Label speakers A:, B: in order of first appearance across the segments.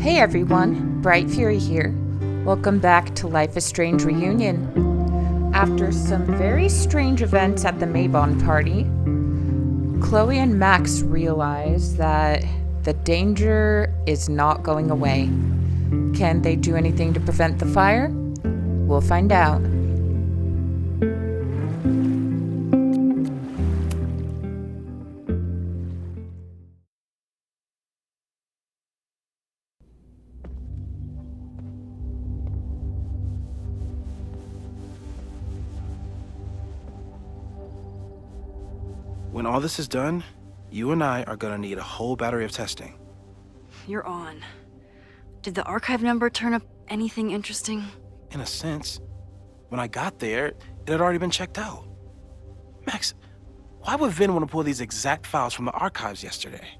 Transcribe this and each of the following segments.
A: Hey everyone, Bright Fury here. Welcome back to Life is Strange Reunion. After some very strange events at the Maybon party, Chloe and Max realize that the danger is not going away. Can they do anything to prevent the fire? We'll find out.
B: When all this is done, you and I are gonna need a whole battery of testing.
C: You're on. Did the archive number turn up anything interesting?
B: In a sense, when I got there, it had already been checked out. Max, why would Vin want to pull these exact files from the archives yesterday?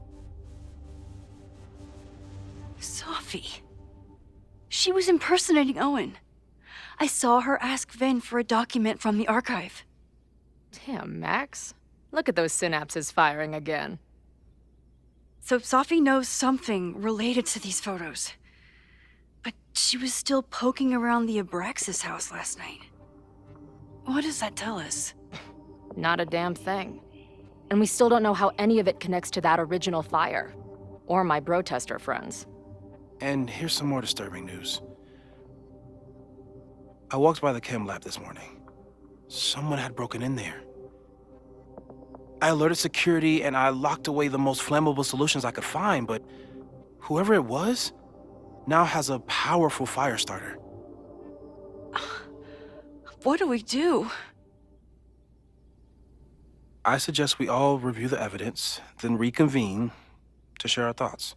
C: Sophie. She was impersonating Owen. I saw her ask Vin for a document from the archive.
D: Damn, Max. Look at those synapses firing again.
C: So Sophie knows something related to these photos. But she was still poking around the Abraxas house last night. What does that tell us?
D: Not a damn thing. And we still don't know how any of it connects to that original fire. Or my bro-tester friends.
B: And here's some more disturbing news. I walked by the chem lab this morning. Someone had broken in there. I alerted security and I locked away the most flammable solutions I could find, but whoever it was now has a powerful fire starter.
C: What do we do?
B: I suggest we all review the evidence, then reconvene to share our thoughts.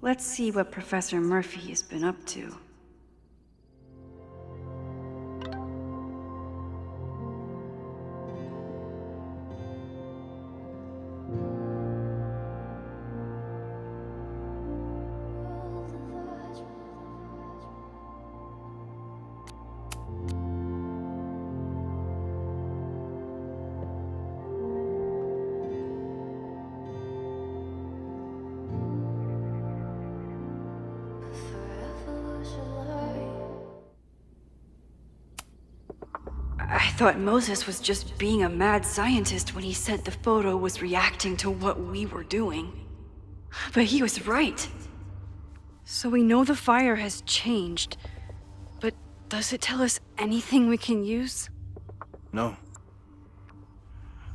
C: Let's see what Professor Murphy has been up to. I thought Moses was just being a mad scientist when he said the photo was reacting to what we were doing. But he was right. So we know the fire has changed. But does it tell us anything we can use?
B: No.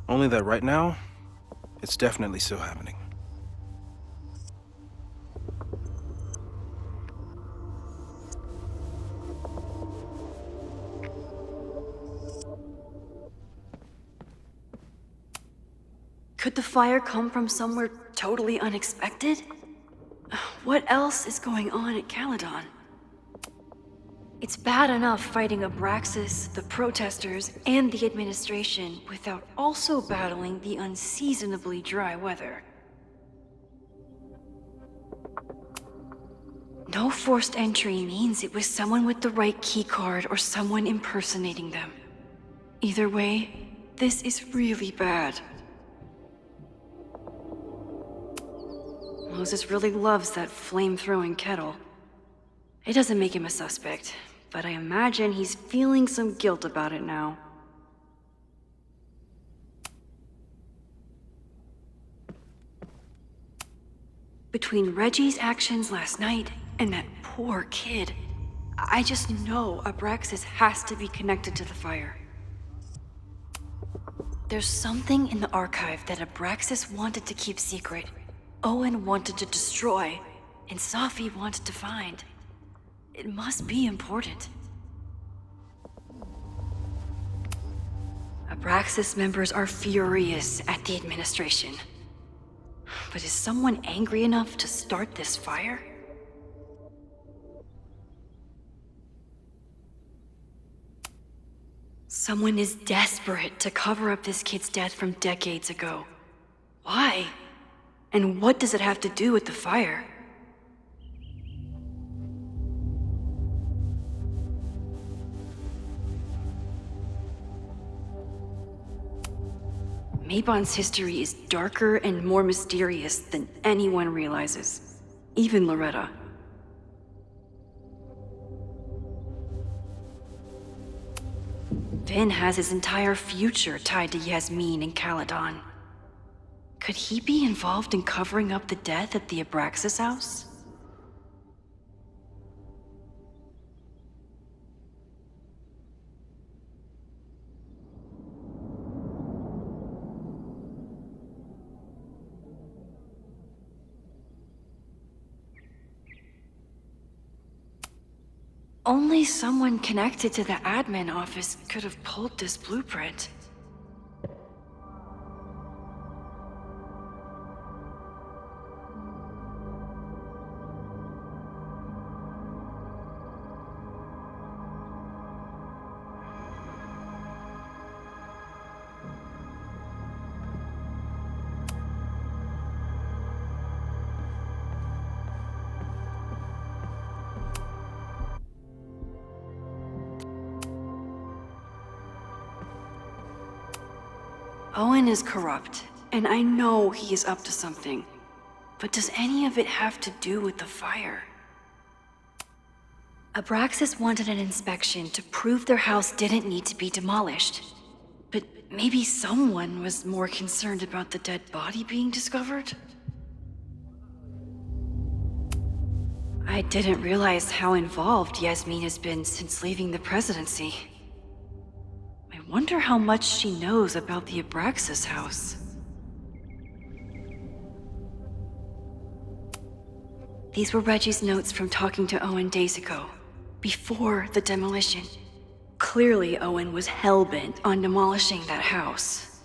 B: Only that right now, it's definitely still happening.
C: Could the fire come from somewhere totally unexpected? What else is going on at Caledon? It's bad enough fighting Abraxas, the protesters, and the administration without also battling the unseasonably dry weather. No forced entry means it was someone with the right keycard or someone impersonating them. Either way, this is really bad. Moses really loves that flame-throwing kettle. It doesn't make him a suspect, but I imagine he's feeling some guilt about it now. Between Reggie's actions last night and that poor kid, I just know Abraxas has to be connected to the fire. There's something in the archive that Abraxas wanted to keep secret. Owen wanted to destroy, and Sophie wanted to find. It must be important. Abraxas members are furious at the administration. But is someone angry enough to start this fire? Someone is desperate to cover up this kid's death from decades ago. Why? And what does it have to do with the fire? Mabon's history is darker and more mysterious than anyone realizes. Even Loretta. Vin has his entire future tied to Yasmin and Caledon. Could he be involved in covering up the death at the Abraxas house? Only someone connected to the admin office could have pulled this blueprint. Owen is corrupt, and I know he is up to something. But does any of it have to do with the fire? Abraxas wanted an inspection to prove their house didn't need to be demolished. But maybe someone was more concerned about the dead body being discovered? I didn't realize how involved Yasmin has been since leaving the presidency. I wonder how much she knows about the Abraxas house. These were Reggie's notes from talking to Owen days ago, before the demolition. Clearly, Owen was hell-bent on demolishing that house.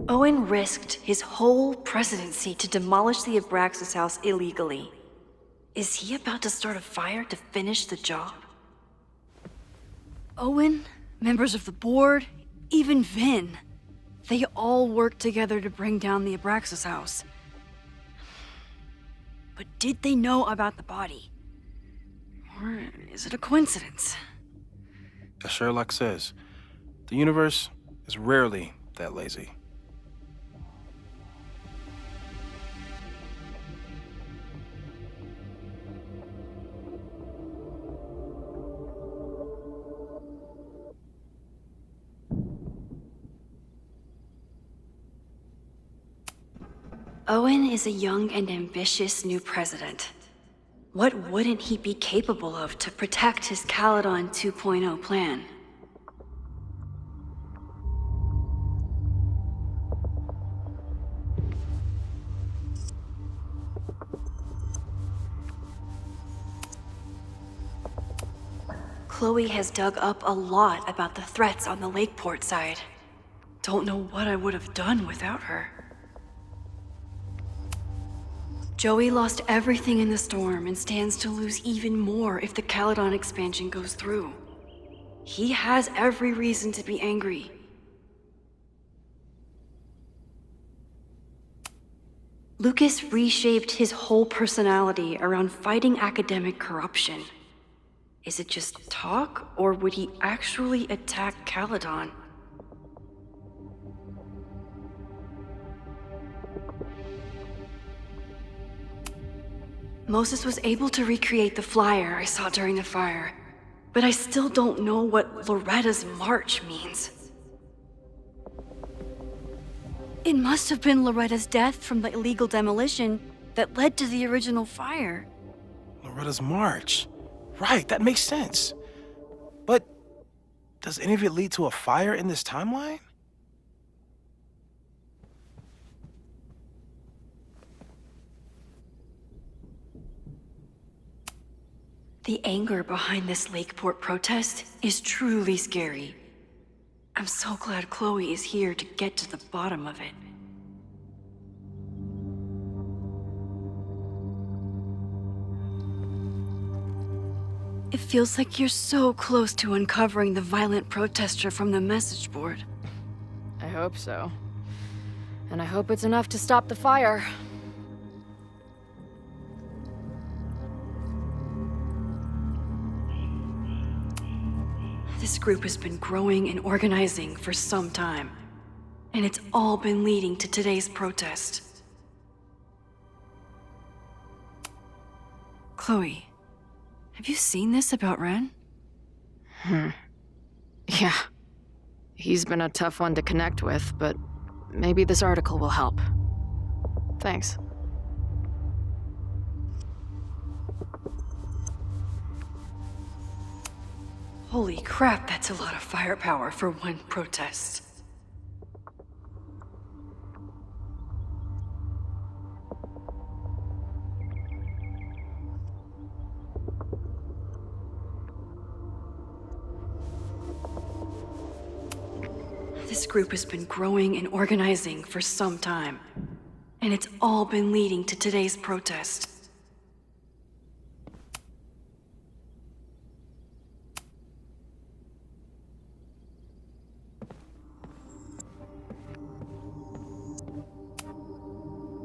C: Owen risked his whole presidency to demolish the Abraxas house illegally. Is he about to start a fire to finish the job? Owen, members of the board, even Vin. They all worked together to bring down the Abraxas house. But did they know about the body? Or is it a coincidence?
B: As Sherlock says, the universe is rarely that lazy.
C: Owen is a young and ambitious new president. What wouldn't he be capable of to protect his Caledon 2.0 plan? Chloe has dug up a lot about the threats on the Lakeport side. Don't know what I would have done without her. Joey lost everything in the storm and stands to lose even more if the Caledon expansion goes through. He has every reason to be angry. Lucas reshaped his whole personality around fighting academic corruption. Is it just talk, or would he actually attack Caledon? Moses was able to recreate the flyer I saw during the fire, but I still don't know what Loretta's march means. It must have been Loretta's death from the illegal demolition that led to the original fire.
B: Loretta's march. Right, that makes sense. But does any of it lead to a fire in this timeline?
C: The anger behind this Lakeport protest is truly scary. I'm so glad Chloe is here to get to the bottom of it. It feels like you're so close to uncovering the violent protester from the message board.
D: I hope so. And I hope it's enough to stop the fire.
C: This group has been growing and organizing for some time, and it's all been leading to today's protest. Chloe, have you seen this about Ren?
D: Yeah. He's been a tough one to connect with, but maybe this article will help. Thanks.
C: Holy crap, that's a lot of firepower for one protest. This group has been growing and organizing for some time, and it's all been leading to today's protest.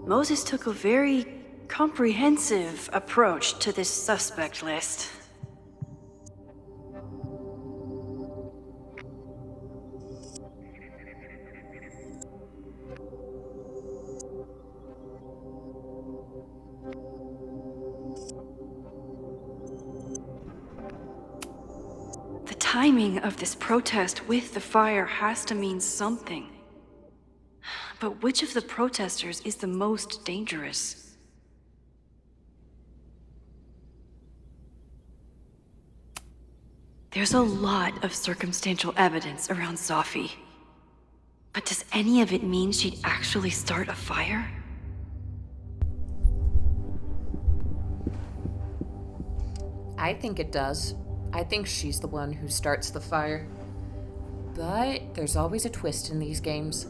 C: Moses took a very comprehensive approach to this suspect list. The timing of this protest with the fire has to mean something. But which of the protesters is the most dangerous? There's a lot of circumstantial evidence around Safi. But does any of it mean she'd actually start a fire?
A: I think it does. I think she's the one who starts the fire. But there's always a twist in these games.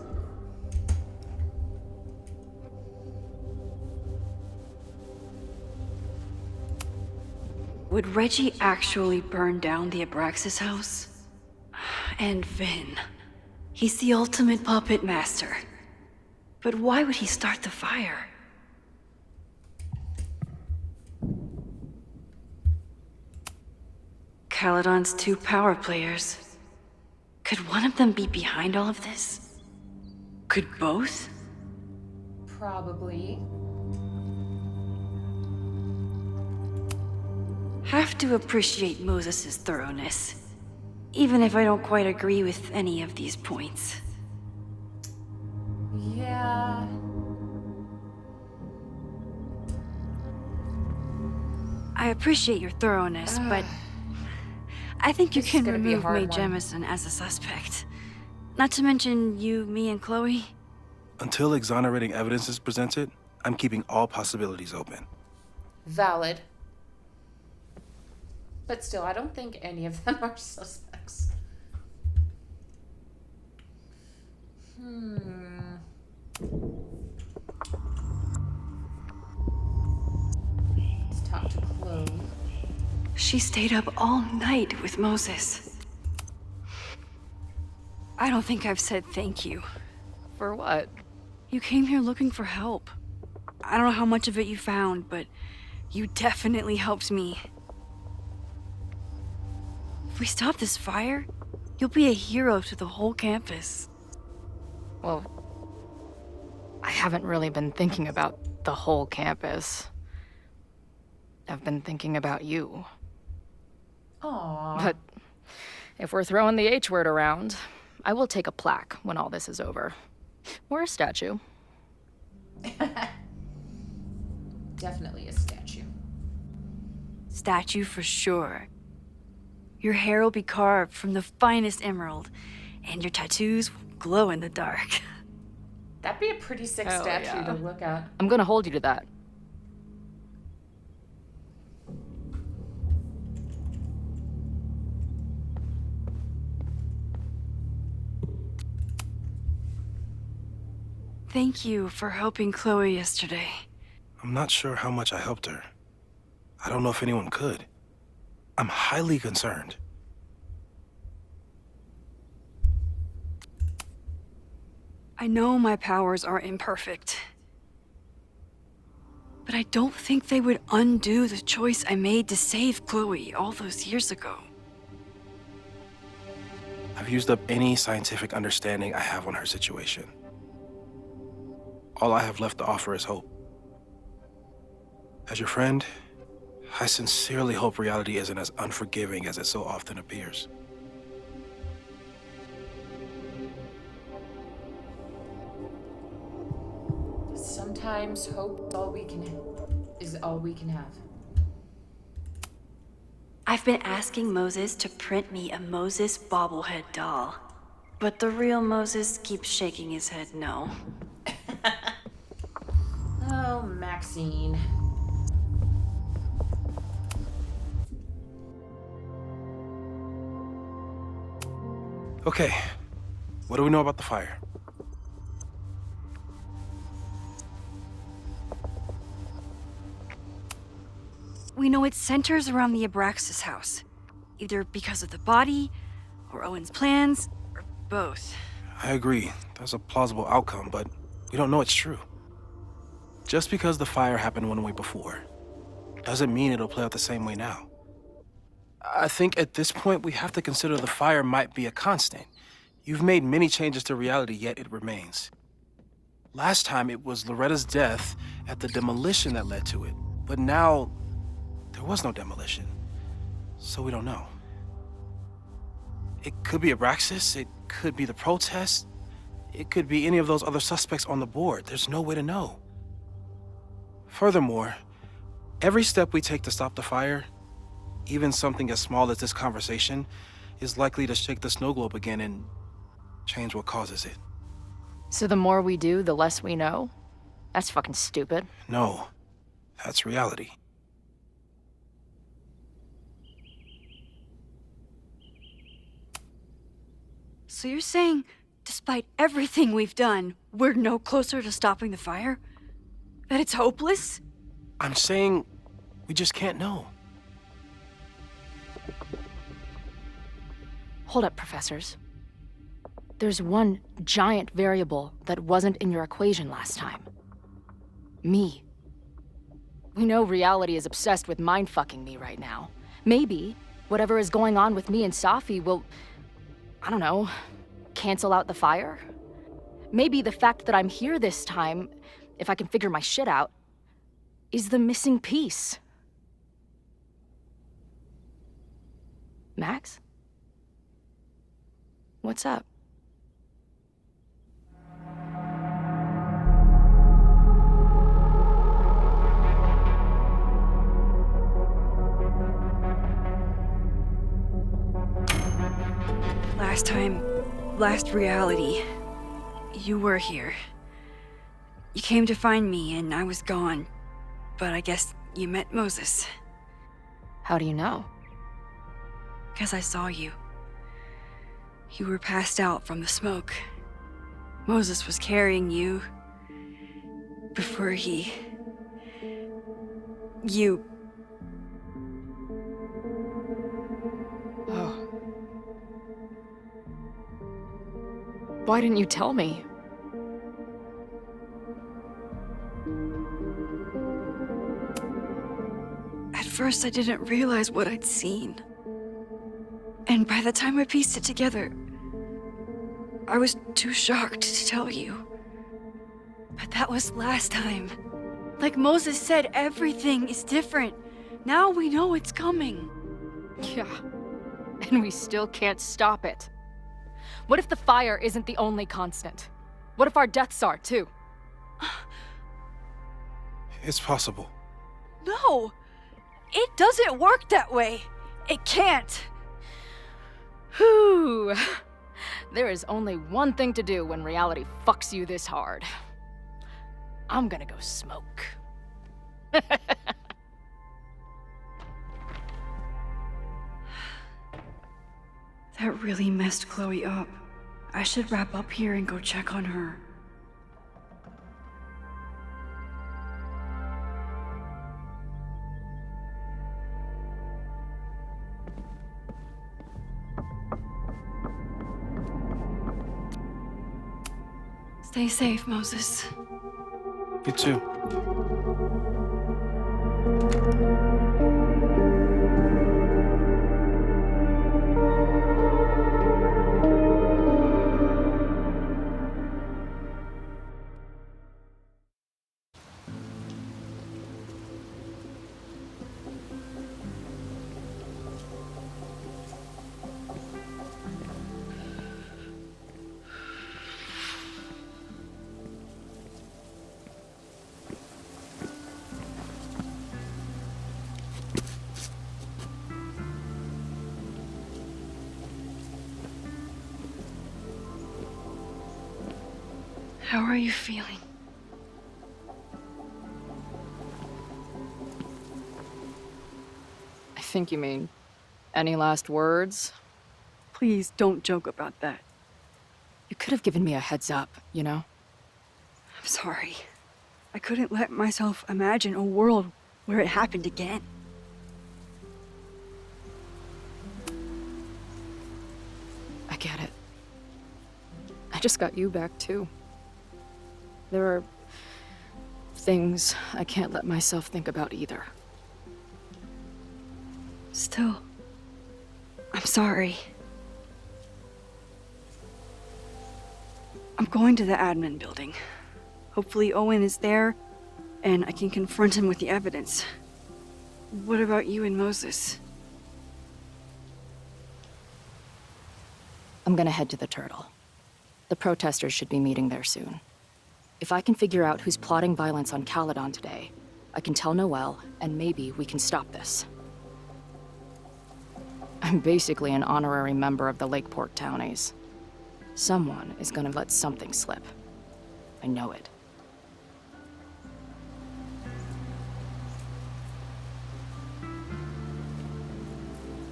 C: Would Reggie actually burn down the Abraxas house? And Vin. He's the ultimate puppet master. But why would he start the fire? Caledon's two power players. Could one of them be behind all of this? Could both?
A: Probably.
C: Have to appreciate Moses' thoroughness, even if I don't quite agree with any of these points.
A: Yeah.
C: I appreciate your thoroughness, but I think you
A: This is
C: can
A: gonna be a
C: remove
A: hard
C: Mae
A: one.
C: Jemison as a suspect. Not to mention you, me, and Chloe.
B: Until exonerating evidence is presented, I'm keeping all possibilities open.
A: Valid. But still, I don't think any of them are suspects. Let's talk to Chloe.
C: She stayed up all night with Moses. I don't think I've said thank you.
D: For what?
C: You came here looking for help. I don't know how much of it you found, but you definitely helped me. If we stop this fire, you'll be a hero to the whole campus.
D: Well, I haven't really been thinking about the whole campus. I've been thinking about you.
A: Aww.
D: But if we're throwing the H word around, I will take a plaque when all this is over. Or a statue.
A: Definitely a statue.
C: Statue for sure. Your hair will be carved from the finest emerald, and your tattoos will glow in the dark.
A: That'd be a pretty sick
D: Hell
A: statue
D: yeah.
A: to look at.
D: I'm gonna hold you to that.
C: Thank you for helping Chloe yesterday.
B: I'm not sure how much I helped her. I don't know if anyone could. I'm highly concerned.
C: I know my powers are imperfect. But I don't think they would undo the choice I made to save Chloe all those years ago.
B: I've used up any scientific understanding I have on her situation. All I have left to offer is hope. As your friend, I sincerely hope reality isn't as unforgiving as it so often appears.
A: Sometimes hope is all we can have.
C: I've been asking Moses to print me a Moses bobblehead doll, but the real Moses keeps shaking his head no.
A: Oh, Maxine.
B: Okay, what do we know about the fire?
C: We know it centers around the Abraxas house, either because of the body, or Owen's plans, or both.
B: I agree, that's a plausible outcome, but we don't know it's true. Just because the fire happened one way before, doesn't mean it'll play out the same way now. I think at this point we have to consider the fire might be a constant. You've made many changes to reality, yet it remains. Last time it was Loretta's death at the demolition that led to it, but now there was no demolition, so we don't know. It could be Abraxas, it could be the protest, it could be any of those other suspects on the board. There's no way to know. Furthermore, every step we take to stop the fire, even something as small as this conversation, is likely to shake the snow globe again and change what causes it.
D: So the more we do, the less we know? That's fucking stupid.
B: No, that's reality.
C: So you're saying, despite everything we've done, we're no closer to stopping the fire? That it's hopeless?
B: I'm saying we just can't know.
D: Hold up, professors. There's one giant variable that wasn't in your equation last time. Me. We know reality is obsessed with mind-fucking me right now. Maybe whatever is going on with me and Safi will, I don't know, cancel out the fire? Maybe the fact that I'm here this time, if I can figure my shit out, is the missing piece. Max? What's up?
C: Last reality, you were here. You came to find me and I was gone, but I guess you met Moses.
D: How do you know?
C: 'Cause I saw you. You were passed out from the smoke. Moses was carrying you before you...
D: Oh. Why didn't you tell me?
C: At first, I didn't realize what I'd seen. And by the time I pieced it together, I was too shocked to tell you. But that was last time. Like Moses said, everything is different. Now we know it's coming.
D: Yeah. And we still can't stop it. What if the fire isn't the only constant? What if our deaths are, too?
B: It's possible.
C: No! It doesn't work that way. It can't.
D: Whew. There is only one thing to do when reality fucks you this hard. I'm gonna go smoke.
C: That really messed Chloe up. I should wrap up here and go check on her. Stay safe, Moses.
B: You too.
C: How are you feeling?
D: I think you mean, any last words?
C: Please don't joke about that.
D: You could have given me a heads up, you know?
C: I'm sorry. I couldn't let myself imagine a world where it happened again.
D: I get it. I just got you back, too. There are things I can't let myself think about either.
C: Still, I'm sorry. I'm going to the admin building. Hopefully Owen is there, and I can confront him with the evidence. What about you and Moses?
D: I'm gonna head to the Turtle. The protesters should be meeting there soon. If I can figure out who's plotting violence on Caledon today, I can tell Noelle, and maybe we can stop this. I'm basically an honorary member of the Lakeport Townies. Someone is gonna let something slip. I know it.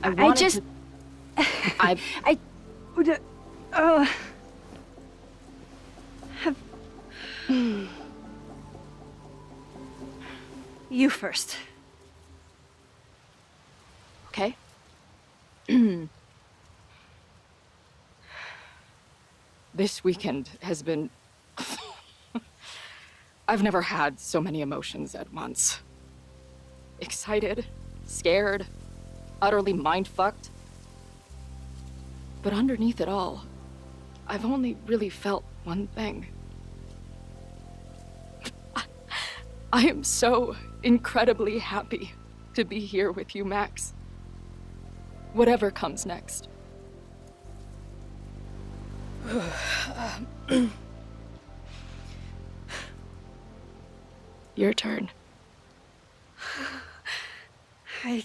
C: I just...
D: I
C: would... have... You first.
D: Okay. This weekend has been... I've never had so many emotions at once. Excited, scared, utterly mind-fucked. But underneath it all, I've only really felt one thing. I am so incredibly happy to be here with you, Max. Whatever comes next. Your turn.
C: I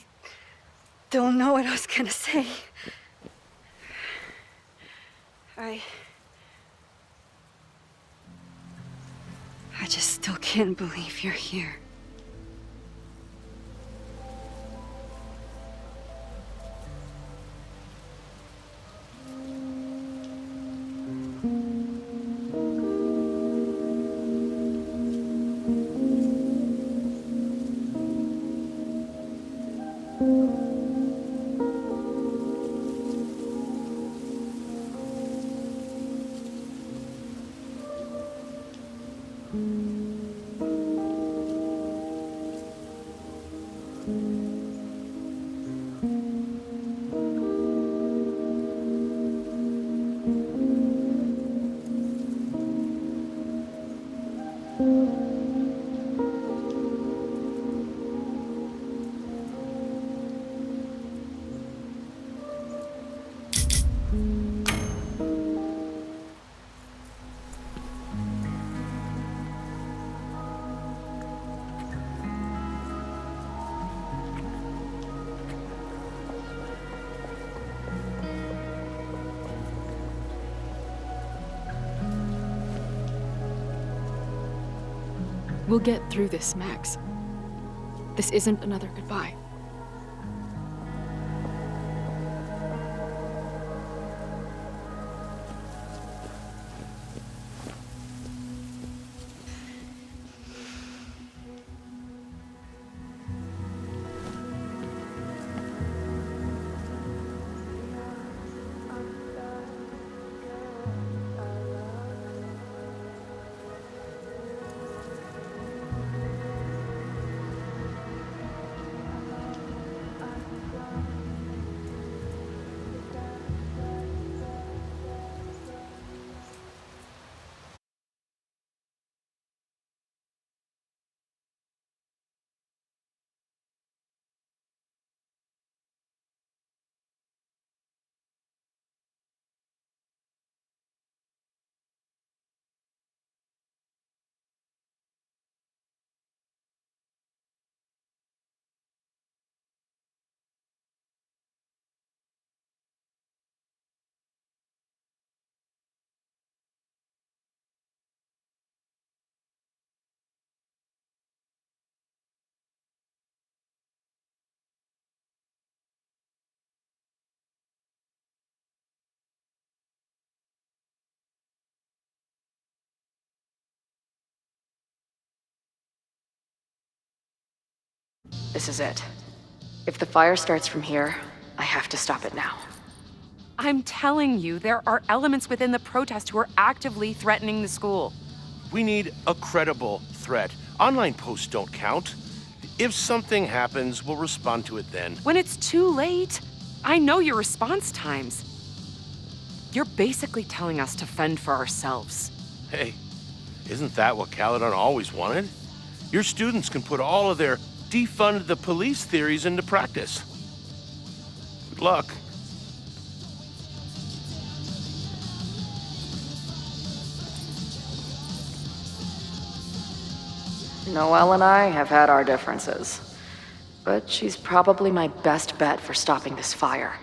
C: don't know what I was gonna say. I just still can't believe you're here.
D: We'll get through this, Max. This isn't another goodbye. This is it. If the fire starts from here, I have to stop it now.
E: I'm telling you, there are elements within the protest who are actively threatening the school.
F: We need a credible threat. Online posts don't count. If something happens, we'll respond to it then.
E: When it's too late, I know your response times. You're basically telling us to fend for ourselves.
F: Hey, isn't that what Caledon always wanted? Your students can put all of their defund the police theories into practice. Good luck.
D: Noelle and I have had our differences, but she's probably my best bet for stopping this fire.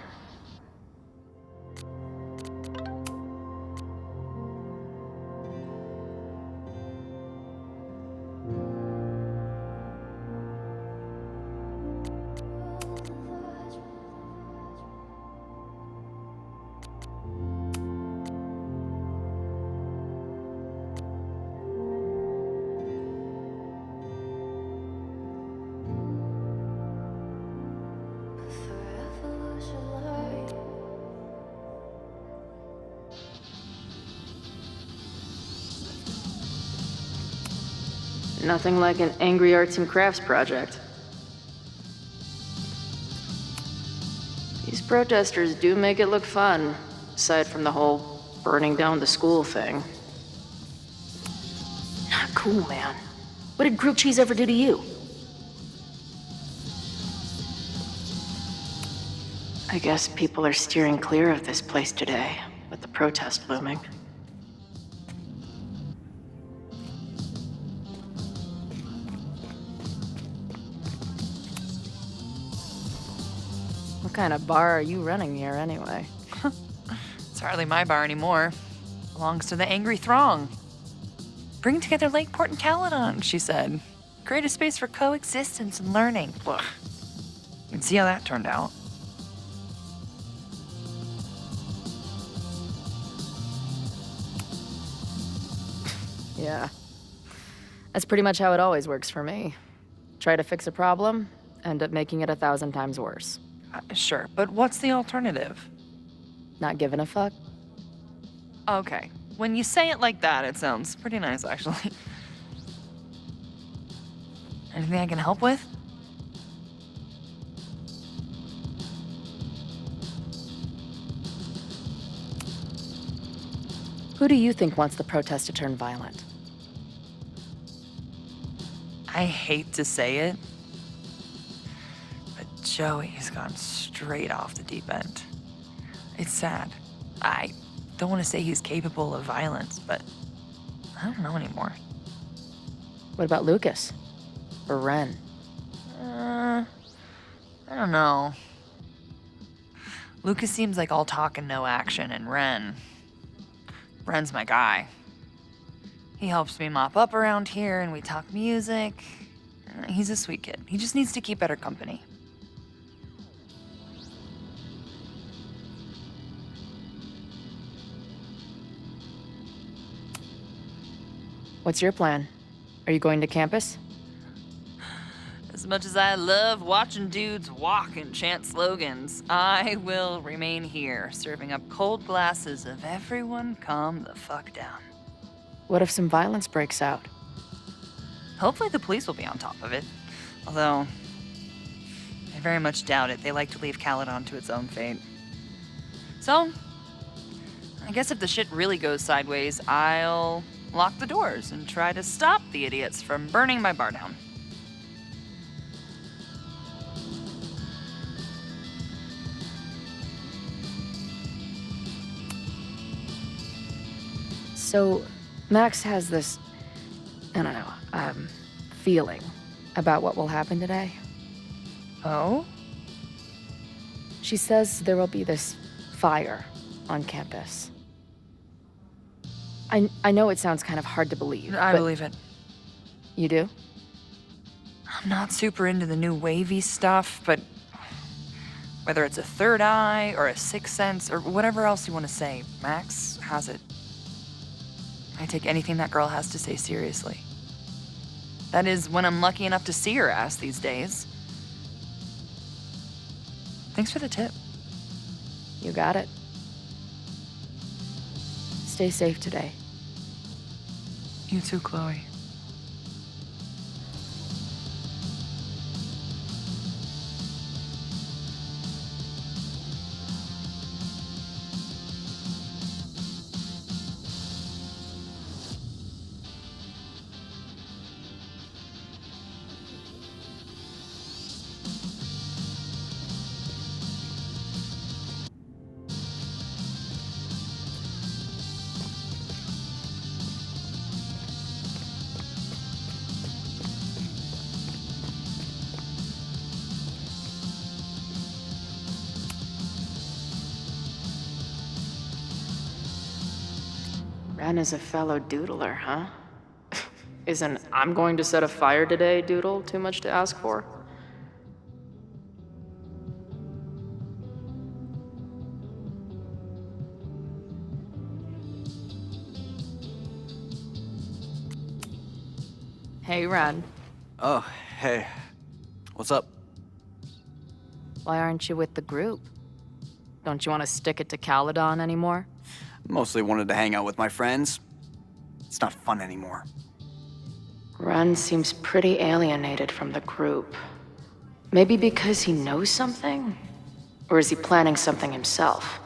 D: Nothing like an angry arts and crafts project. These protesters do make it look fun, aside from the whole burning down the school thing. Not cool, man. What did grilled cheese ever do to you? I guess people are steering clear of this place today, with the protest looming. What kind of bar are you running here, anyway?
G: It's hardly my bar anymore. Belongs to the angry throng. Bring together Lakeport and Caledon, she said. Create a space for coexistence and learning. Ugh. You can see how that turned out.
D: Yeah. That's pretty much how it always works for me. Try to fix a problem, end up making it 1,000 times worse.
G: Sure, but what's the alternative?
D: Not giving a fuck?
G: Okay, when you say it like that, it sounds pretty nice, actually. Anything I can help with?
D: Who do you think wants the protest to turn violent?
G: I hate to say it, but Joey's gone straight off the deep end. It's sad. I don't want to say he's capable of violence, but I don't know anymore.
D: What about Lucas? Or Ren?
G: I don't know. Lucas seems like all talk and no action, and Ren's my guy. He helps me mop up around here, and we talk music. He's a sweet kid. He just needs to keep better company.
D: What's your plan? Are you going to campus?
G: As much as I love watching dudes walk and chant slogans, I will remain here, serving up cold glasses of everyone calm the fuck down.
D: What if some violence breaks out?
G: Hopefully the police will be on top of it. Although, I very much doubt it. They like to leave Caledon to its own fate. So, I guess if the shit really goes sideways, I'll lock the doors and try to stop the idiots from burning my bar down.
D: So, Max has this, I don't know, feeling about what will happen today.
G: Oh?
D: She says there will be this fire on campus. I know it sounds kind of hard to believe.
G: I
D: but
G: believe it.
D: You do?
G: I'm not super into the new wavy stuff, but whether it's a third eye or a sixth sense or whatever else you want to say, Max has it. I take anything that girl has to say seriously. That is, when I'm lucky enough to see her ass these days. Thanks for the tip.
D: You got it. Stay safe today.
G: You too, Chloe.
D: Ren is a fellow doodler, huh? Isn't "I'm going to set a fire today" doodle too much to ask for? Hey, Ren.
H: Oh, hey. What's up?
D: Why aren't you with the group? Don't you want to stick it to Caledon anymore?
H: Mostly wanted to hang out with my friends. It's not fun anymore.
D: Ren seems pretty alienated from the group. Maybe because he knows something? Or is he planning something himself?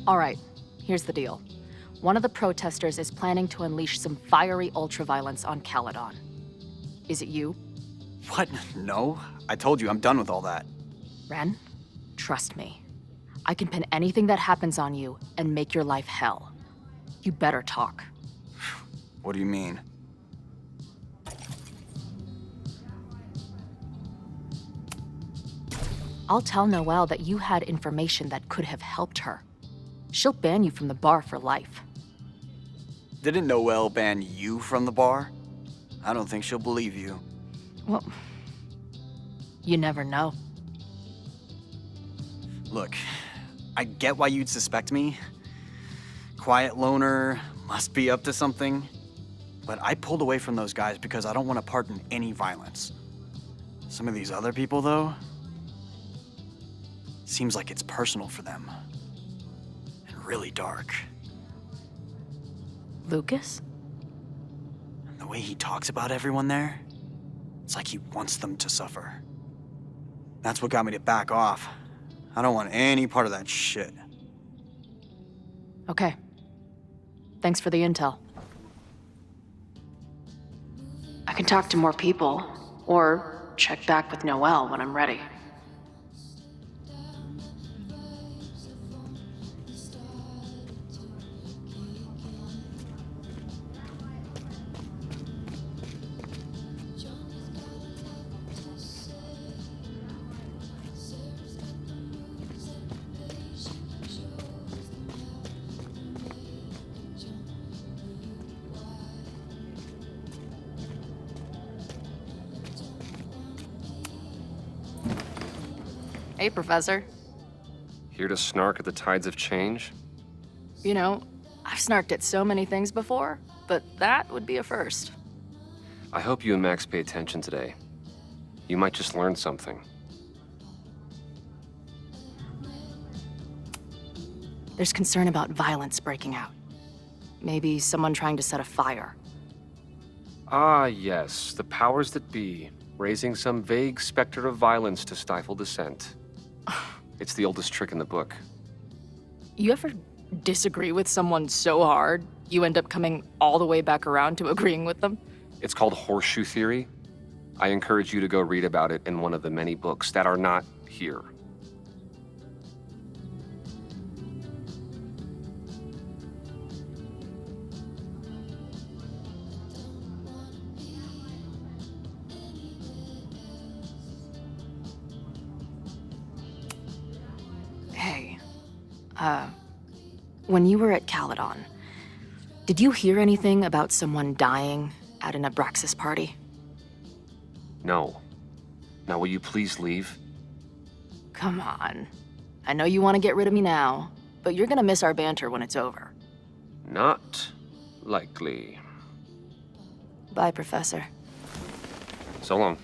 D: All right, here's the deal. One of the protesters is planning to unleash some fiery ultraviolence on Caledon. Is it you?
H: What? No. I told you, I'm done with all that.
D: Ren, trust me. I can pin anything that happens on you and make your life hell. You better talk.
H: What do you mean?
D: I'll tell Noelle that you had information that could have helped her. She'll ban you from the bar for life.
H: Didn't Noelle ban you from the bar? I don't think she'll believe you.
D: Well, you never know.
H: Look, I get why you'd suspect me. Quiet loner, must be up to something. But I pulled away from those guys because I don't want to part in any violence. Some of these other people, though, seems like it's personal for them. And really dark.
D: Lucas?
H: The way he talks about everyone there, it's like he wants them to suffer. That's what got me to back off. I don't want any part of that shit.
D: Okay. Thanks for the intel. I can talk to more people, or check back with Noelle when I'm ready. Hey, Professor.
I: Here to snark at the tides of change?
D: You know, I've snarked at so many things before, but that would be a first.
I: I hope you and Max pay attention today. You might just learn something.
D: There's concern about violence breaking out. Maybe someone trying to set a fire.
I: Ah, yes, the powers that be, raising some vague specter of violence to stifle dissent. It's the oldest trick in the book.
D: You ever disagree with someone so hard, you end up coming all the way back around to agreeing with them?
I: It's called horseshoe theory. I encourage you to go read about it in one of the many books that are not here.
D: Hey, when you were at Caledon, did you hear anything about someone dying at an Abraxas party?
I: No. Now will you please leave?
D: Come on. I know you want to get rid of me now, but you're gonna miss our banter when it's over.
I: Not likely.
D: Bye, Professor.
I: So long.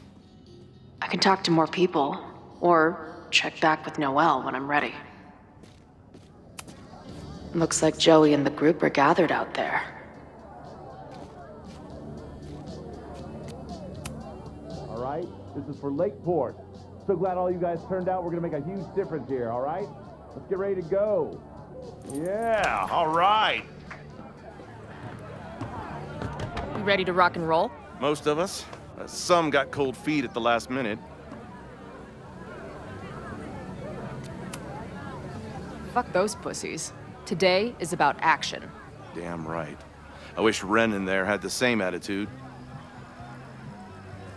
D: I can talk to more people, or check back with Noelle when I'm ready. Looks like Joey and the group are gathered out there.
J: All right, this is for Lakeport. So glad all you guys turned out. We're gonna make a huge difference here, all right? Let's get ready to go.
F: Yeah, all right.
D: You ready to rock and roll?
K: Most of us. Some got cold feet at the last minute.
D: Fuck those pussies. Today is about action.
K: Damn right. I wish Ren in there had the same attitude.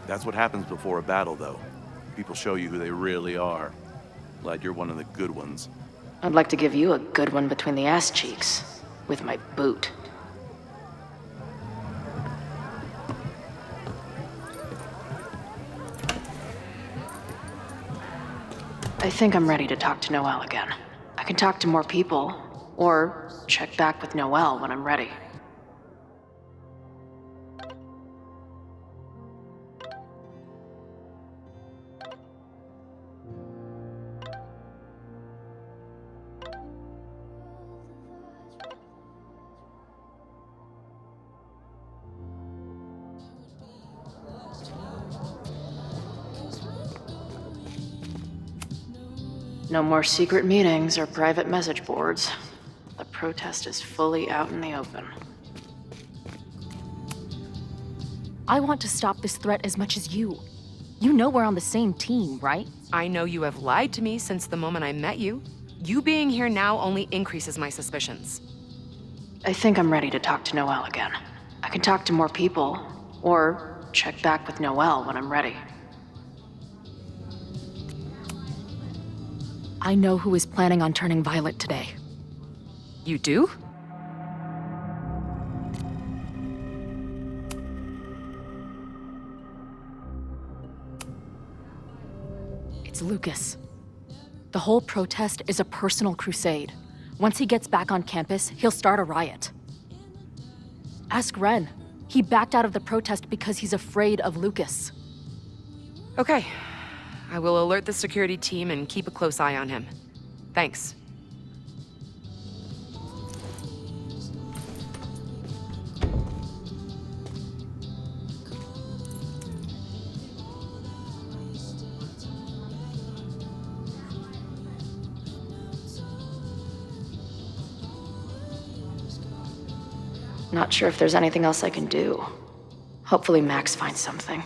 K: That's what happens before a battle, though. People show you who they really are. Glad you're one of the good ones.
D: I'd like to give you a good one between the ass cheeks. With my boot. I think I'm ready to talk to Noelle again. I can talk to more people, or check back with Noelle when I'm ready. No more secret meetings or private message boards. The protest is fully out in the open. I want to stop this threat as much as you. You know we're on the same team, right?
E: I know you have lied to me since the moment I met you. You being here now only increases my suspicions.
D: I think I'm ready to talk to Noelle again. I can talk to more people, or check back with Noelle when I'm ready. I know who is planning on turning Violet today.
E: You do?
D: It's Lucas. The whole protest is a personal crusade. Once he gets back on campus, he'll start a riot. Ask Ren. He backed out of the protest because he's afraid of Lucas.
E: Okay. I will alert the security team and keep a close eye on him. Thanks.
D: Not sure if there's anything else I can do. Hopefully Max finds something.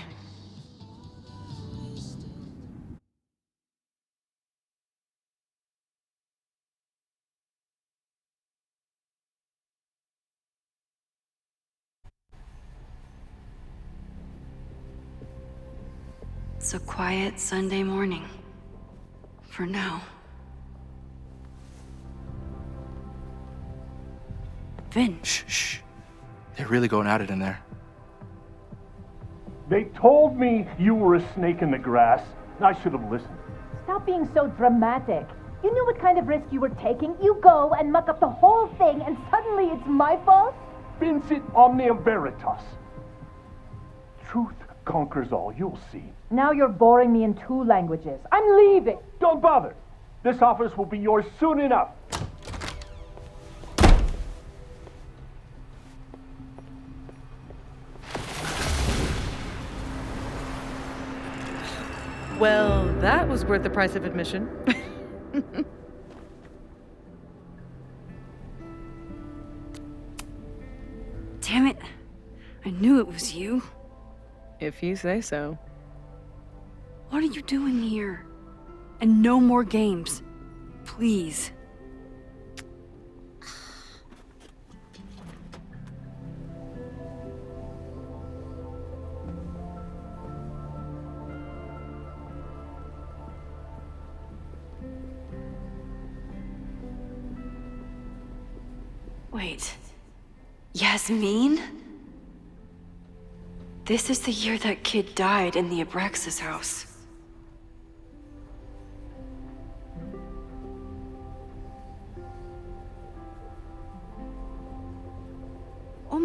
C: It's a quiet Sunday morning. For now. Vin.
B: Shh. They're really going at it in there.
J: They told me you were a snake in the grass. I should have listened.
L: Stop being so dramatic. You knew what kind of risk you were taking. You go and muck up the whole thing, and suddenly it's my fault?
J: Vincit omnia veritas. Truth conquers all, you'll see.
L: Now you're boring me in 2 languages. I'm leaving.
J: Don't bother. This office will be yours soon enough.
M: Well, that was worth the price of admission.
C: Damn it. I knew it was you.
M: If you say so.
C: What are you doing here? And no more games. Please. Wait. Yasmin? This is the year that kid died in the Abraxas house.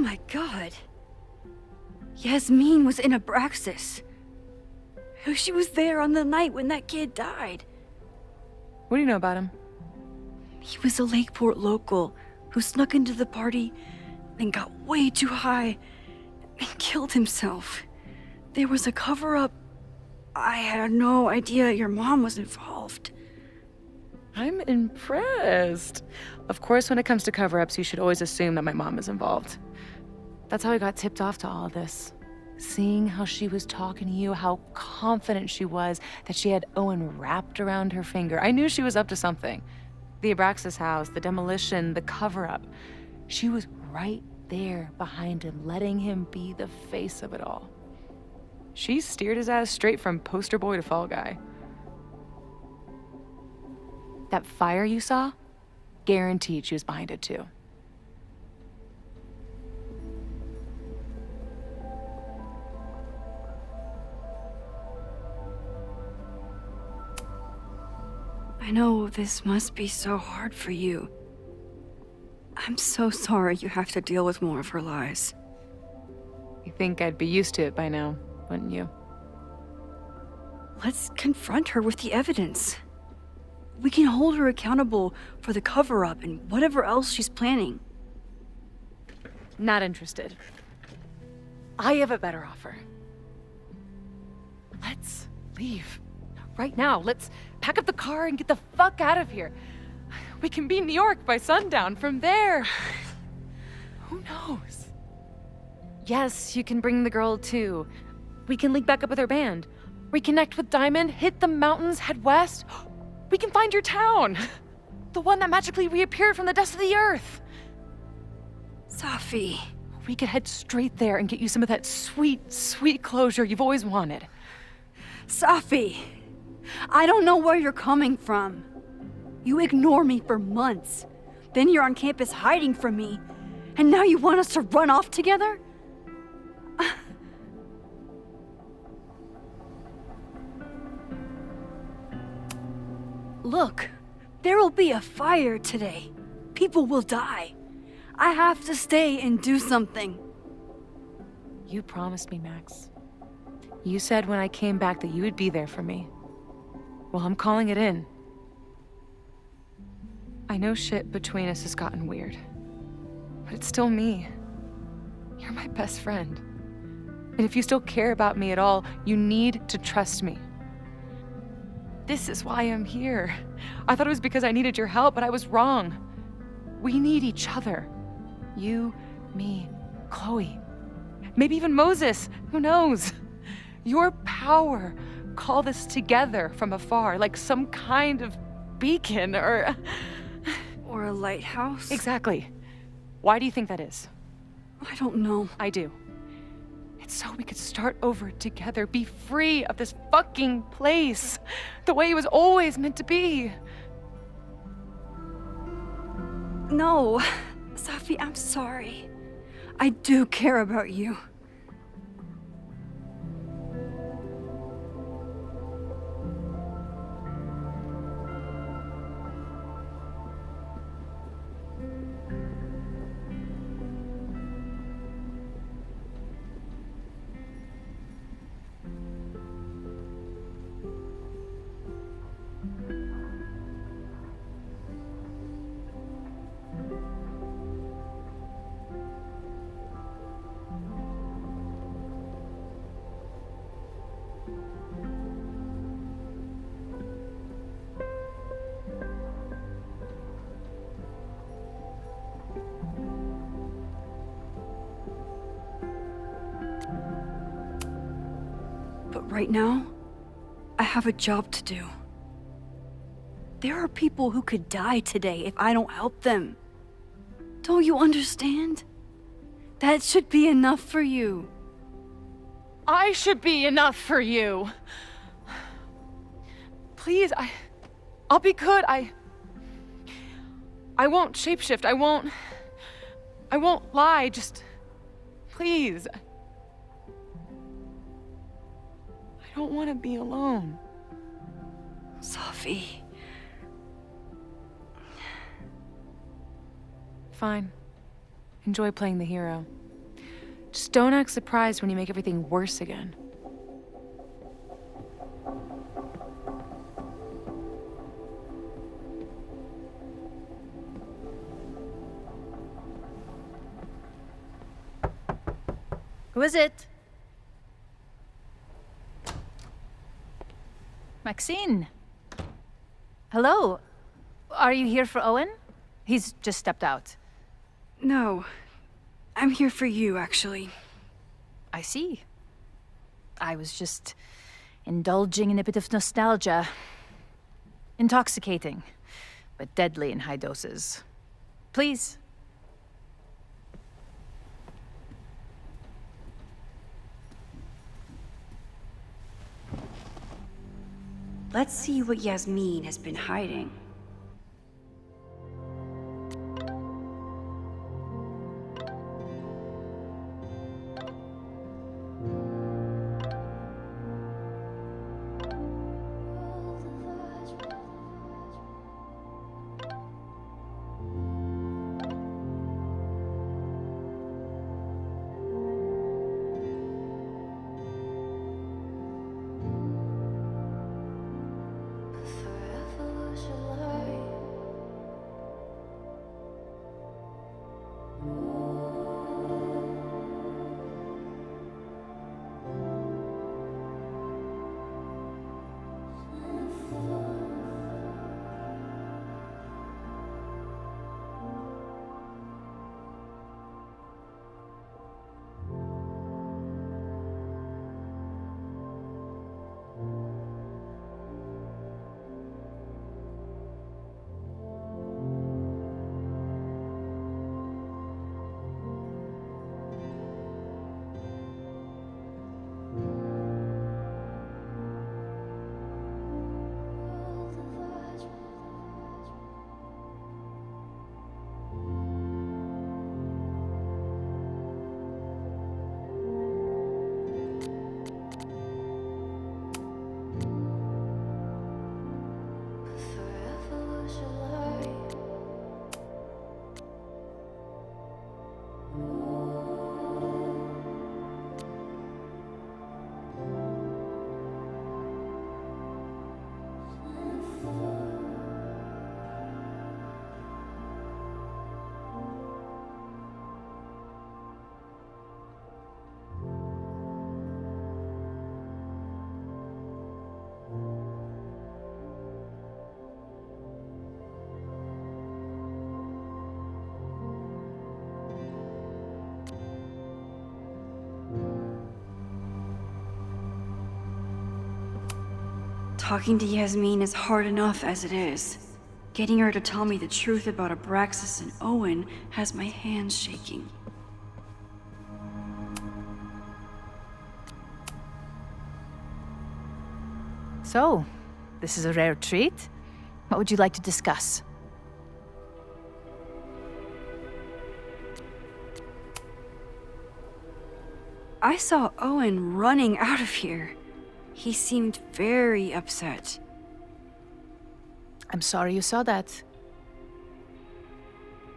C: my god. Yasmin was in Abraxas. She was there on the night when that kid died.
M: What do you know about him?
C: He was a Lakeport local who snuck into the party and got way too high and killed himself. There was a cover-up. I had no idea your mom was involved.
M: I'm impressed. Of course, when it comes to cover-ups, you should always assume that my mom is involved. That's how I got tipped off to all of this. Seeing how she was talking to you, how confident she was that she had Owen wrapped around her finger. I knew she was up to something. The Abraxas house, the demolition, the cover-up. She was right there behind him, letting him be the face of it all. She steered his ass straight from poster boy to fall guy. That fire you saw? Guaranteed she was behind it too.
C: I know this must be so hard for you. I'm so sorry you have to deal with more of her lies.
M: You think I'd be used to it by now, wouldn't you?
C: Let's confront her with the evidence. We can hold her accountable for the cover-up and whatever else she's planning.
M: Not interested. I have a better offer. Let's leave. Right now, let's pack up the car and get the fuck out of here. We can be in New York by sundown. From there, who knows? Yes, you can bring the girl too. We can link back up with her band. Reconnect with Diamond, hit the mountains, head west. We can find your town. The one that magically reappeared from the dust of the earth.
C: Safi.
M: We could head straight there and get you some of that sweet, sweet closure you've always wanted.
C: Safi. I don't know where you're coming from. You ignore me for months. Then you're on campus hiding from me. And now you want us to run off together? Look, there will be a fire today. People will die. I have to stay and do something.
M: You promised me, Max. You said when I came back that you would be there for me. Well, I'm calling it in. I know shit between us has gotten weird, but it's still me. You're my best friend. And if you still care about me at all, you need to trust me. This is why I'm here. I thought it was because I needed your help, but I was wrong. We need each other. You, me, Chloe. Maybe even Moses. Who knows? Your power called us together from afar, like some kind of beacon or
C: a lighthouse?
M: Exactly. Why do you think that is?
C: I don't know.
M: I do. It's so we could start over together, be free of this fucking place, the way it was always meant to be.
C: No, Safi, I'm sorry. I do care about you. But right now, I have a job to do. There are people who could die today if I don't help them. Don't you understand? That should be enough for you.
M: I should be enough for you. Please, I'll be good. I won't shapeshift. I won't lie. Just please. I don't want to be alone.
C: Safi.
M: Fine. Enjoy playing the hero. Just don't act surprised when you make everything worse again.
L: Who is it? Maxine. Hello. Are you here for Owen? He's just stepped out.
C: No. I'm here for you, actually.
L: I see. I was just indulging in a bit of nostalgia. Intoxicating, but deadly in high doses. Please.
C: Let's see what Yasmin has been hiding. Talking to Yasmin is hard enough as it is. Getting her to tell me the truth about Abraxas and Owen has my hands shaking.
L: So, this is a rare treat. What would you like to discuss?
C: I saw Owen running out of here. He seemed very upset.
L: I'm sorry you saw that.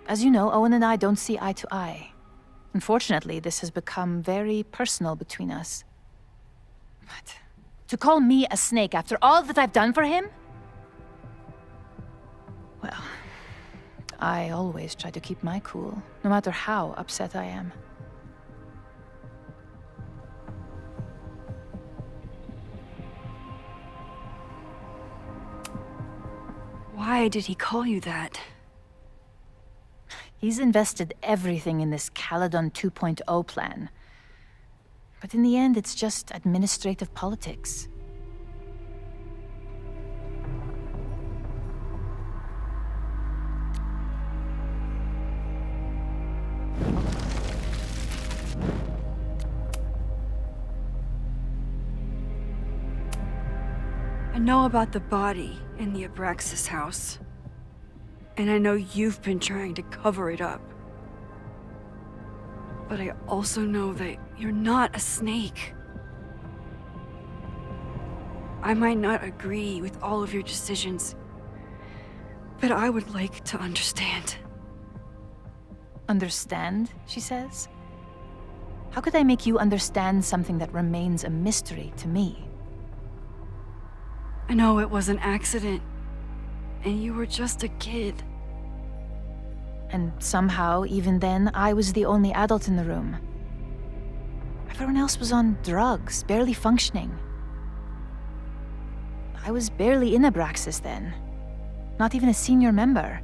L: As you know, Owen and I don't see eye to eye. Unfortunately, this has become very personal between us. But to call me a snake after all that I've done for him? Well, I always try to keep my cool, no matter how upset I am.
C: Why did he call you that?
L: He's invested everything in this Caledon 2.0 plan. But in the end, it's just administrative politics.
C: I know about the body in the Abraxas house. And I know you've been trying to cover it up. But I also know that you're not a snake. I might not agree with all of your decisions, but I would like to understand.
L: Understand, she says? How could I make you understand something that remains a mystery to me?
C: I know it was an accident, and you were just a kid.
L: And somehow, even then, I was the only adult in the room. Everyone else was on drugs, barely functioning. I was barely in Abraxas then. Not even a senior member.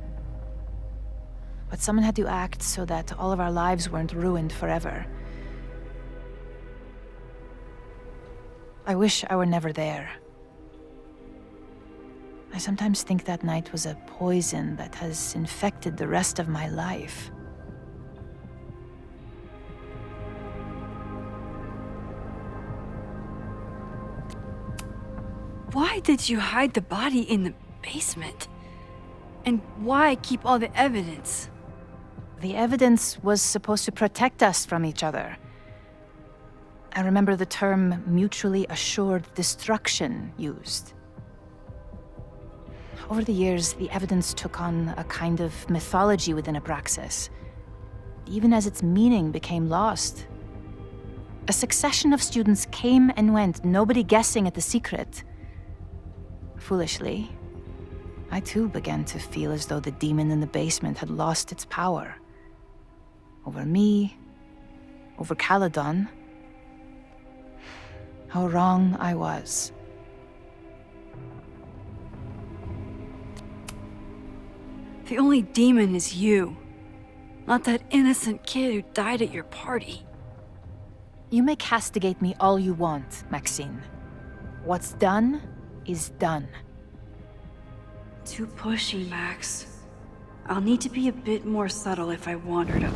L: But someone had to act so that all of our lives weren't ruined forever. I wish I were never there. I sometimes think that night was a poison that has infected the rest of my life.
C: Why did you hide the body in the basement? And why keep all the evidence?
L: The evidence was supposed to protect us from each other. I remember the term mutually assured destruction used. Over the years, the evidence took on a kind of mythology within Abraxas, even as its meaning became lost. A succession of students came and went, nobody guessing at the secret. Foolishly, I too began to feel as though the demon in the basement had lost its power. Over me, over Caledon. How wrong I was.
C: The only demon is you, not that innocent kid who died at your party.
L: You may castigate me all you want, Maxine. What's done is done.
C: Too pushy, Max. I'll need to be a bit more subtle if I want her to.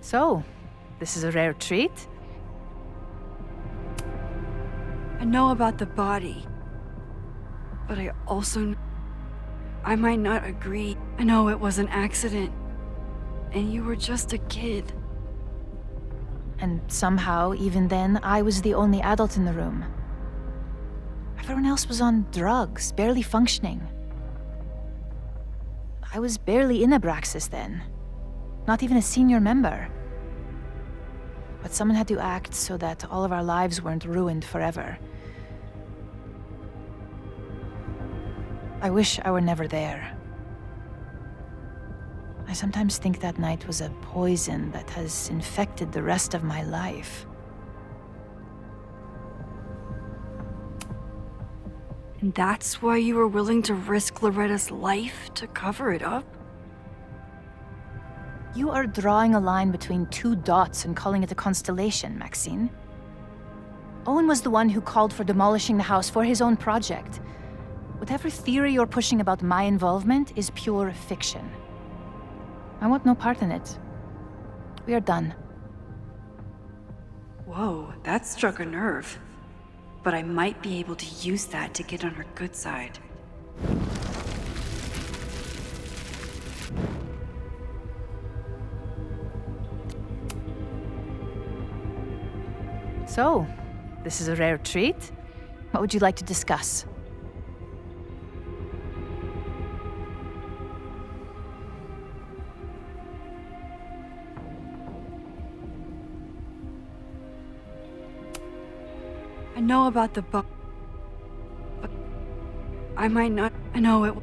L: So, this is a rare treat?
C: I know about the body, but I also... I might not agree. I know it was an accident, and you were just a kid.
L: And somehow, even then, I was the only adult in the room. Everyone else was on drugs, barely functioning. I was barely in Abraxas then. Not even a senior member. But someone had to act so that all of our lives weren't ruined forever. I wish I were never there. I sometimes think that night was a poison that has infected the rest of my life.
C: And that's why you were willing to risk Loretta's life to cover it up?
L: You are drawing a line between two dots and calling it a constellation, Maxine. Owen was the one who called for demolishing the house for his own project. Whatever theory you're pushing about my involvement is pure fiction. I want no part in it. We are done.
C: Whoa, that struck a nerve. But I might be able to use that to get on her good side.
L: So, this is a rare treat. What would you like to discuss?
C: I know about the but I might not. I know it.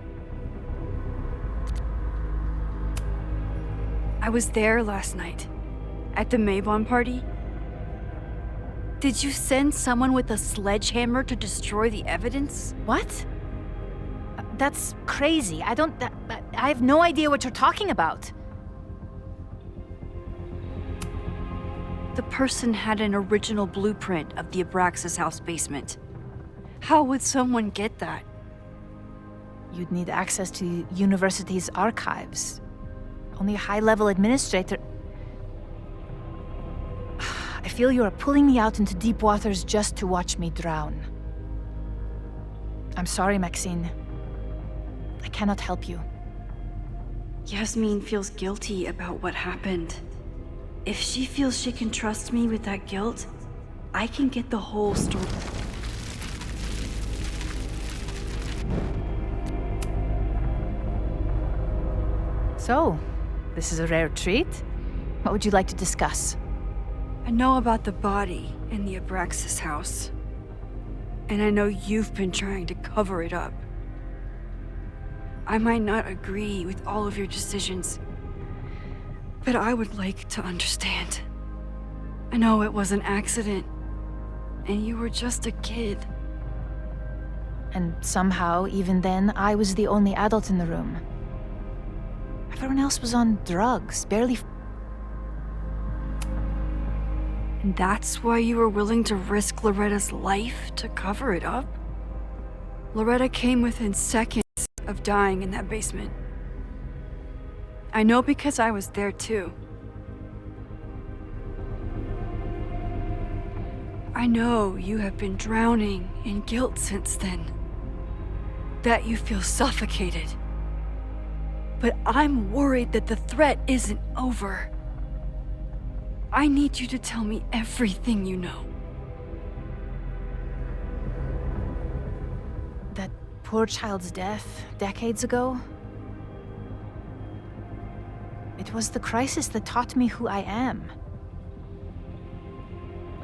C: I was there last night, at the Maybon party. Did you send someone with a sledgehammer to destroy the evidence?
L: What? That's crazy. I have no idea what you're talking about.
C: The person had an original blueprint of the Abraxas house basement. How would someone get that?
L: You'd need access to the university's archives. Only a high-level administrator... I feel you are pulling me out into deep waters just to watch me drown. I'm sorry, Maxine. I cannot help you.
C: Yasmin feels guilty about what happened. If she feels she can trust me with that guilt, I can get the whole story.
L: So, this is a rare treat. What would you like to discuss?
C: I know about the body in the Abraxas house. And I know you've been trying to cover it up. I might not agree with all of your decisions, but I would like to understand. I know it was an accident, and you were just a kid.
L: And somehow, even then, I was the only adult in the room. Everyone else was on drugs, barely.
C: And that's why you were willing to risk Loretta's life to cover it up? Loretta came within seconds of dying in that basement. I know because I was there too. I know you have been drowning in guilt since then. That you feel suffocated. But I'm worried that the threat isn't over. I need you to tell me everything you know.
L: That poor child's death decades ago? It was the crisis that taught me who I am.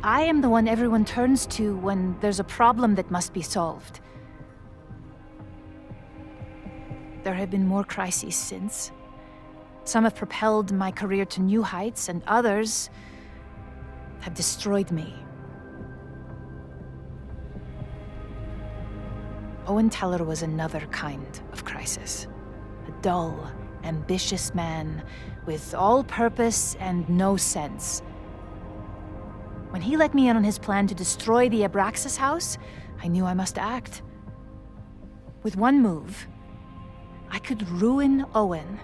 L: I am the one everyone turns to when there's a problem that must be solved. There have been more crises since. Some have propelled my career to new heights, and others have destroyed me. Owen Teller was another kind of crisis. A dull, ambitious man with all purpose and no sense. When he let me in on his plan to destroy the Abraxas house, I knew I must act. With one move, I could ruin Owen,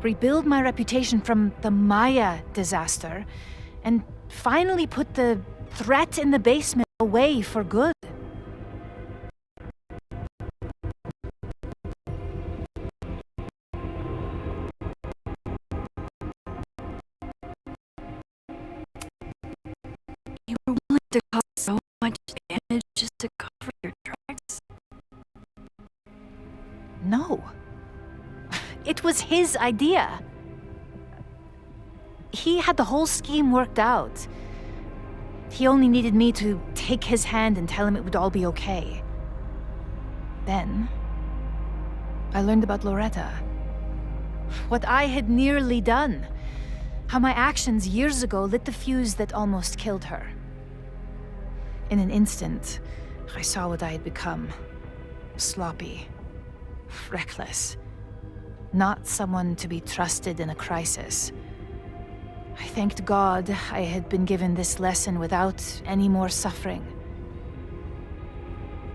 L: rebuild my reputation from the Maya disaster, and finally put the threat in the basement away for good.
C: You were willing to cause so much damage just to cover your tracks?
L: No. It was his idea. He had the whole scheme worked out. He only needed me to take his hand and tell him it would all be okay. Then, I learned about Loretta. What I had nearly done. How my actions years ago lit the fuse that almost killed her. In an instant, I saw what I had become. Sloppy. Reckless. Not someone to be trusted in a crisis. I thanked God I had been given this lesson without any more suffering.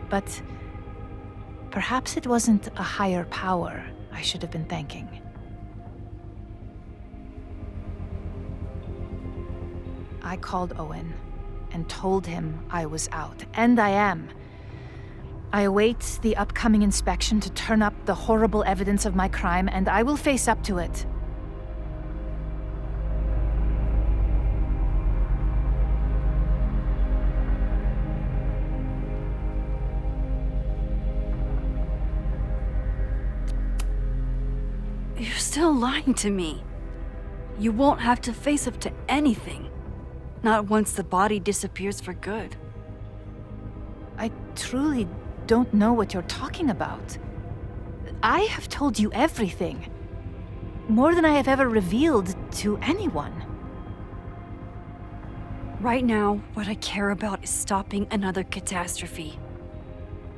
L: But perhaps it wasn't a higher power I should have been thanking. I called Owen and told him I was out, and I am. I await the upcoming inspection to turn up the horrible evidence of my crime, and I will face up to it.
C: You're still lying to me. You won't have to face up to anything. Not once the body disappears for good.
L: I truly don't know what you're talking about. I have told you everything. More than I have ever revealed to anyone.
C: Right now, what I care about is stopping another catastrophe.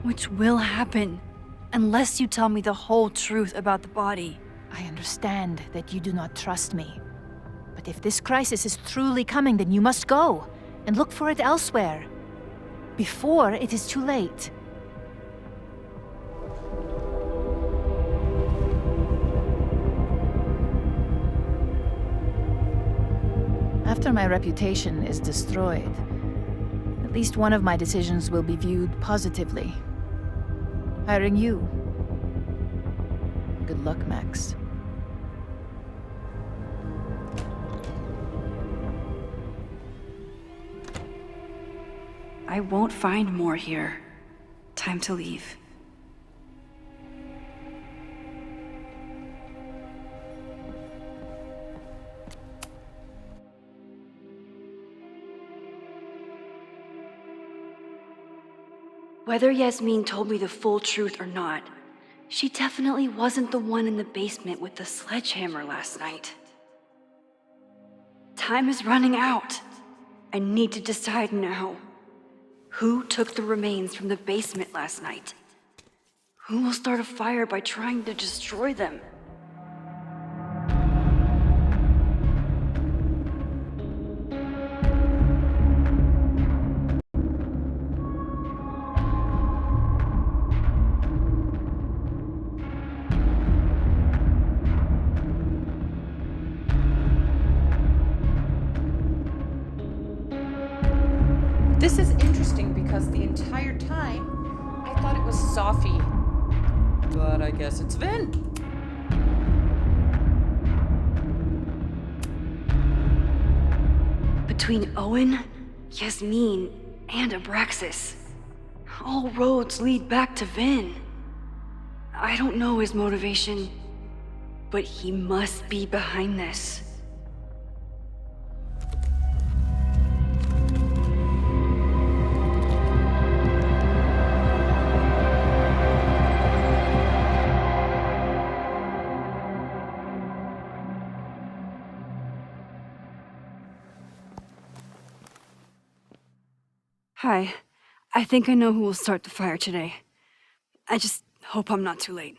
C: Which will happen, unless you tell me the whole truth about the body.
L: I understand that you do not trust me. But if this crisis is truly coming, then you must go and look for it elsewhere. Before it is too late. After my reputation is destroyed, at least one of my decisions will be viewed positively. Hiring you. Good luck, Max.
C: I won't find more here. Time to leave. Whether Yasmin told me the full truth or not, she definitely wasn't the one in the basement with the sledgehammer last night. Time is running out. I need to decide now. Who took the remains from the basement last night? Who will start a fire by trying to destroy them?
A: This is interesting because the entire time I thought it was Sophie. But I guess it's Vin.
C: Between Owen, Yasmin, and Abraxas, all roads lead back to Vin. I don't know his motivation, but he must be behind this. Hi. I think I know who will start the fire today. I just hope I'm not too late.